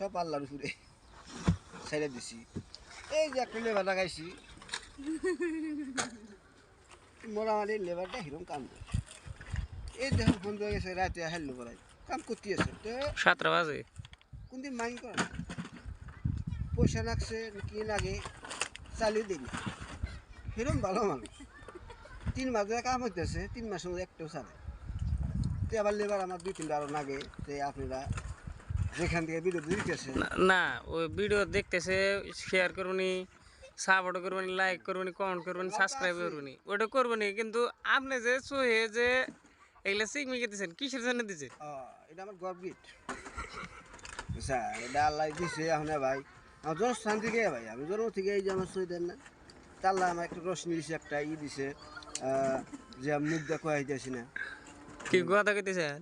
সব আল্লাহর উপরে ছেড়ে দিছি। এই যে একটা লেবার লাগাইছি, মোটামুটি লেবারটা হিরম কাম করে। এই দেখুন বন্ধ হয়ে গেছে, রাতে হেললো করাই কাম করতে আছে তো 7টা বাজে। কোনদিন মাইন্ড করে না, পয়সা লাগছে কি লাগে চালিয়ে দিন, হিরম ভালো মানুষ। 3 মাস ধরে কাম হইতেছে, 3 মাসের মধ্যে একটাও চালে। তো আবার লেবার আমার 2-3টা আরো লাগে। তো আপনারা যেখান থেকে ভিডিও দিতেছে না ওই ভিডিও দেখতেছে, শেয়ার করবনি, সাপোর্ট করবনি, লাইক করবনি, কমেন্ট করবনি, সাবস্ক্রাইব করবনি, ওটা করবনি। কিন্তু আপনি যে সোহে যে এগুলা সিগমি দিতেছেন কিসের জন্য দিচ্ছেন? এটা আমার গর্বিত, বুঝছা? এটা আল্লাহ দিছে এখন ভাই, আমার জন্মস্থান থেকে ভাই, আমি জন্ম থেকে এই যে আমার সইদেন না, তা আল্লাহ আমার একটা রশ্মি দিছে, একটা দিছে, যে আমি মুখ দিয়ে কয়া হইতেছি না, কি কথা কইতেছেন?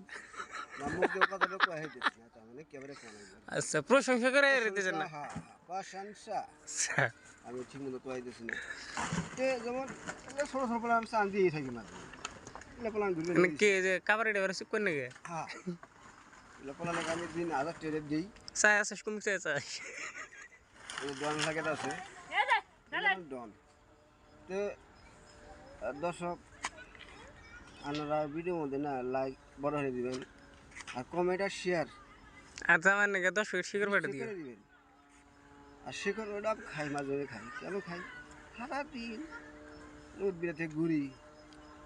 আমার মুখ দিয়ে কথাটা কয়া হইতেছি না, তার মানে কেবারে কোয়া নাই। আচ্ছা, প্রশংসা করে দিতেছেন না? হ্যাঁ প্রশংসা আচ্ছা, আমি ঠিক মতো কয়া হইতেছি না। তে যেমন ছোট ছোট পোলা আমি চান দিয়ে থাকি মাঝে, এগুলো পোলা আমি ঘুরে মানে কি যে কাবারে ডেবার চুপ করে নাকি? হ্যাঁ, এগুলো পোলা নাকি আমি দিন 1000 টাকা দিই। চাই আছে কমে চাই চাই। ডন প্যাকেট আছে, ডন। তো দর্শক আপনারা ভিডিওর মধ্যে না লাইক বড় হয়ে দিবেন, আর কমেন্ট আর শেয়ার আচ্ছা, আমার নাকি 10 ফিট শিখর পেটে দিয়ে করে দিবেন। আর শিকড় ওটা আমি খাই, মাঝে মাঝে খাই। কেন খাই? সারাদিন রোদ বিরাতে ঘুরি,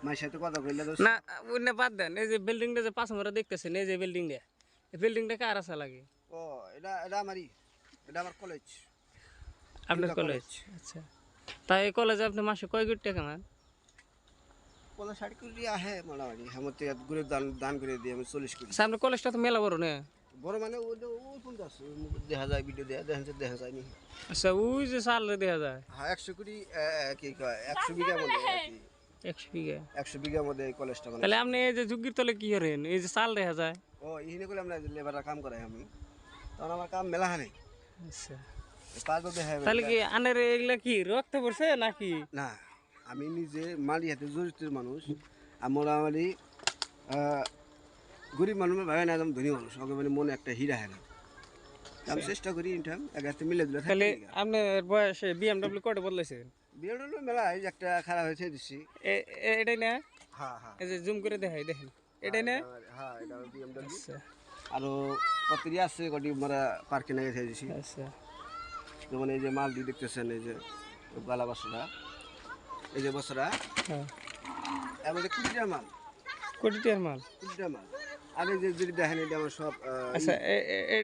মায়ের সাথে কথা কইলে তো না, ওই না বাদ দেন। এই যে বিল্ডিংটা যে পাঁচ আমরা দেখতেছেন, এই যে বিল্ডিংটা, এই বিল্ডিংটা কার আছে লাগে? ও এটা এটা আমারই, এটা আমার কলেজ, আপনার কলেজ? আচ্ছা, তাই এই কলেজে আপনি মাসে কয় কোটি টাকা কামান? 50-60 কোটি আহে মোটামুটি। আমার থেকে ঘুরে দান দান করে দিই আমি 40 কোটি। আচ্ছা, আপনার কলেজটা তো মেলা বড় না? বড় মানে ওই পর্যন্ত আছে, ওই মুখ দেখা যায়, ভিডিও দেখা যায়নি। আচ্ছা, ওই যে সাল দেখা যায় হ্যাঁ 100 কোটি, কি কয় 100 বিঘার মধ্যে আর কি, 100 বিঘা। 100 বিঘার মধ্যে এই কলেজটা মানে। তাহলে আপনি এই যে যুগির তলে কি করেন? এই যে সাল দেখা যায়। ও ইহিনে করে আমরা লেবাররা কাম করাই আমি, তখন আমার কাম মেলা হানে আচ্ছা, পাঁচ দেখা যাবে। তাহলে কি আনের এগুলা কি রক্ত পড়ছে নাকি? না, আমি নিজে মালি হাতে জড়িত মানুষ। আমরা মানে গরিব মানুষ ভাবে না, একদম ধনী মানুষ, ওকে মানে মনে একটা হীরা হ্যাঁ। আমি চেষ্টা করি ইনটাম এক হাতে মিলে দিলে তাহলে থাকি। আপনার বয়সে বিএমডব্লিউ কটা বদলাইছেন? বিয়েটা মেলা এই যে একটা খারাপ হয়েছে দিচ্ছি। এটাই না? হ্যাঁ হ্যাঁ এই যে জুম করে দেখাই দেখেন, এটাই না? হ্যাঁ এটা আমার BMW। আচ্ছা আরো কতরি আছে কটি আমরা পার্কে নিয়ে গেছে দিছি। আচ্ছা, যেমন এই যে মাল দিয়ে দেখতেছেন, এই যে গালা বছরা, এই যে বছরা, হ্যাঁ, এর মধ্যে 20 টাকার মাল, কোটি টাকার মাল। 20 টাকার মাল। আর এই যে যদি দেখেন এটা আমার সব আচ্ছা,